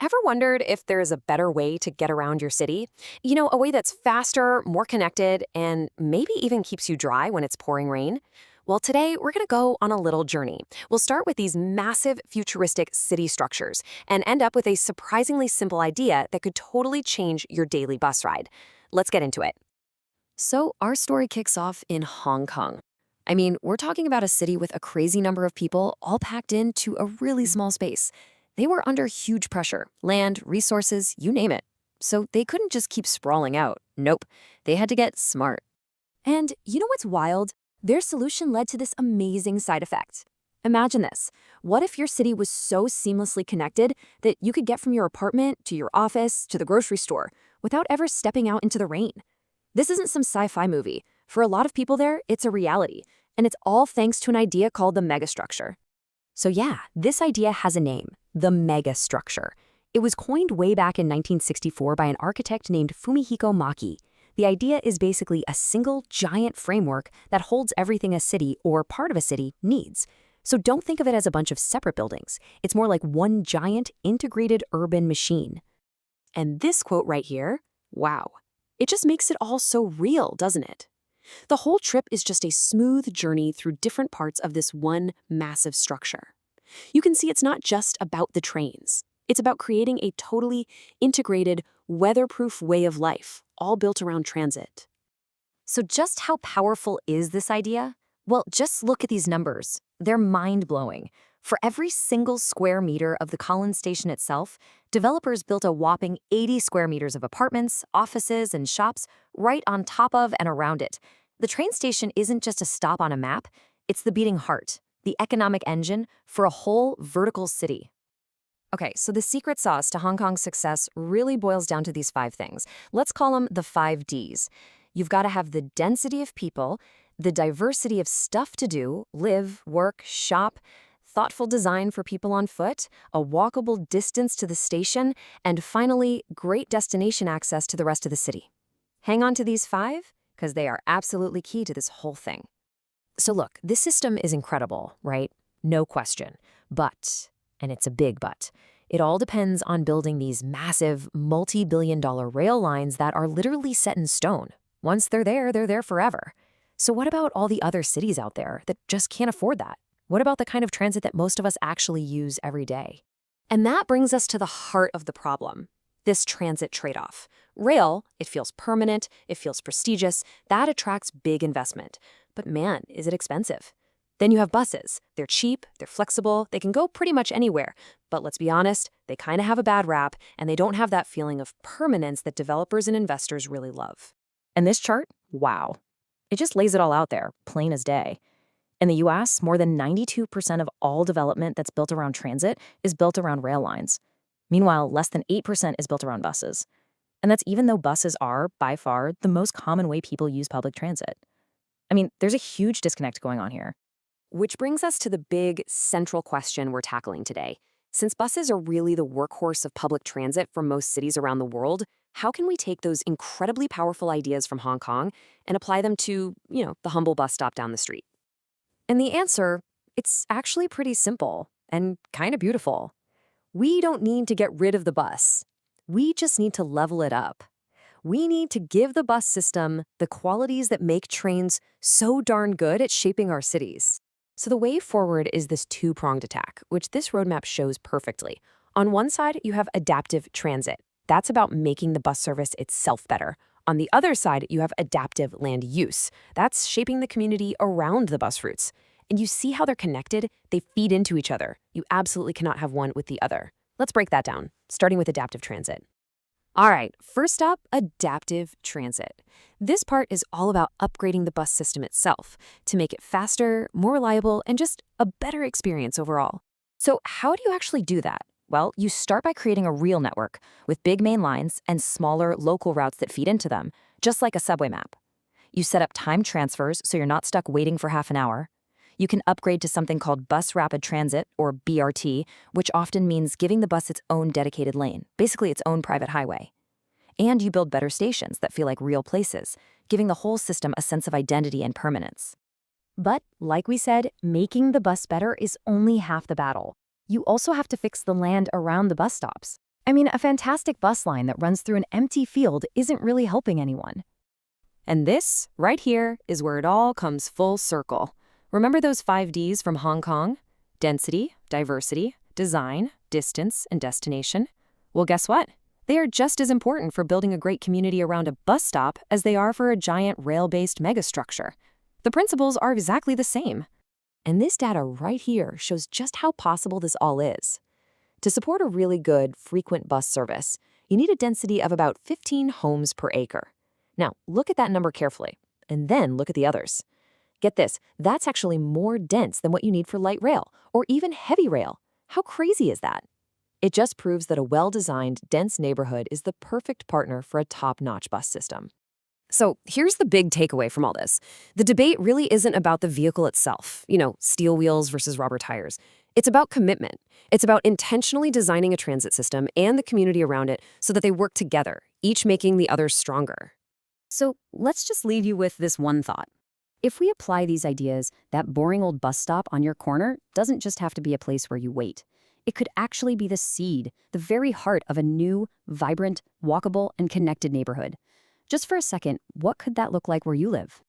Ever wondered if there is a better way to get around your city? A way that's faster, more connected, and maybe even keeps you dry when it's pouring rain? Well, today we're going to go on a little journey. We'll start with these massive futuristic city structures and end up with a surprisingly simple idea that could totally change your daily bus ride. Let's get into it. So, our story kicks off in Hong Kong. We're talking about a city with a crazy number of people all packed into a really small space. They were under huge pressure, land, resources, you name it. So they couldn't just keep sprawling out. Nope, they had to get smart. And you know what's wild? Their solution led to this amazing side effect. Imagine this. What if your city was so seamlessly connected that you could get from your apartment to your office to the grocery store without ever stepping out into the rain? This isn't some sci-fi movie. For a lot of people there, it's a reality. And it's all thanks to an idea called the megastructure. So yeah, this idea has a name, the megastructure. It was coined way back in 1964 by an architect named Fumihiko Maki. The idea is basically a single giant framework that holds everything a city or part of a city needs. So don't think of it as a bunch of separate buildings. It's more like one giant integrated urban machine. And this quote right here, wow. It just makes it all so real, doesn't it? The whole trip is just a smooth journey through different parts of this one massive structure. You can see it's not just about the trains. It's about creating a totally integrated, weatherproof way of life, all built around transit. So just how powerful is this idea? Well, just look at these numbers. They're mind-blowing. For every single square meter of the Collins station itself, developers built a whopping 80 square meters of apartments, offices, and shops right on top of and around it. The train station isn't just a stop on a map, it's the beating heart, the economic engine for a whole vertical city. Okay, so the secret sauce to Hong Kong's success really boils down to these 5 things. Let's call them the 5 Ds. You've got to have the density of people, the diversity of stuff to do, live, work, shop, thoughtful design for people on foot, a walkable distance to the station, and finally, great destination access to the rest of the city. Hang on to these 5, because they are absolutely key to this whole thing. So look, this system is incredible, right? No question. But, and it's a big but, it all depends on building these massive, multi-billion-dollar rail lines that are literally set in stone. Once they're there forever. So what about all the other cities out there that just can't afford that? What about the kind of transit that most of us actually use every day? And that brings us to the heart of the problem, this transit trade-off. Rail, it feels permanent, it feels prestigious, that attracts big investment. But man, is it expensive. Then you have buses. They're cheap, they're flexible, they can go pretty much anywhere. But let's be honest, they kind of have a bad rap, and they don't have that feeling of permanence that developers and investors really love. And this chart, wow. It just lays it all out there, plain as day. In the US, more than 92% of all development that's built around transit is built around rail lines. Meanwhile, less than 8% is built around buses. And that's even though buses are, by far, the most common way people use public transit. There's a huge disconnect going on here. Which brings us to the big, central question we're tackling today. Since buses are really the workhorse of public transit for most cities around the world, how can we take those incredibly powerful ideas from Hong Kong and apply them to, the humble bus stop down the street? And the answer, it's actually pretty simple and kind of beautiful. We don't need to get rid of the bus. We just need to level it up. We need to give the bus system the qualities that make trains so darn good at shaping our cities. So the way forward is this two-pronged attack, which this roadmap shows perfectly. On one side, you have adaptive transit. That's about making the bus service itself better. On the other side, you have adaptive land use. That's shaping the community around the bus routes. And you see how they're connected? They feed into each other. You absolutely cannot have one with the other. Let's break that down, starting with adaptive transit. All right, first up, adaptive transit. This part is all about upgrading the bus system itself to make it faster, more reliable, and just a better experience overall. So how do you actually do that? Well, you start by creating a real network with big main lines and smaller local routes that feed into them, just like a subway map. You set up time transfers so you're not stuck waiting for half an hour. You can upgrade to something called Bus Rapid Transit, or BRT, which often means giving the bus its own dedicated lane, basically its own private highway. And you build better stations that feel like real places, giving the whole system a sense of identity and permanence. But, like we said, making the bus better is only half the battle. You also have to fix the land around the bus stops. I mean, a fantastic bus line that runs through an empty field isn't really helping anyone. And this, right here, is where it all comes full circle. Remember those 5 Ds from Hong Kong? Density, diversity, design, distance, and destination? Well, guess what? They are just as important for building a great community around a bus stop as they are for a giant rail-based megastructure. The principles are exactly the same. And this data right here shows just how possible this all is. To support a really good, frequent bus service, you need a density of about 15 homes per acre. Now, look at that number carefully, and then look at the others. Get this, that's actually more dense than what you need for light rail, or even heavy rail. How crazy is that? It just proves that a well-designed, dense neighborhood is the perfect partner for a top-notch bus system. So here's the big takeaway from all this. The debate really isn't about the vehicle itself, steel wheels versus rubber tires. It's about commitment. It's about intentionally designing a transit system and the community around it so that they work together, each making the others stronger. So let's just leave you with this one thought. If we apply these ideas, that boring old bus stop on your corner doesn't just have to be a place where you wait. It could actually be the seed, the very heart of a new, vibrant, walkable, and connected neighborhood. Just for a second, what could that look like where you live?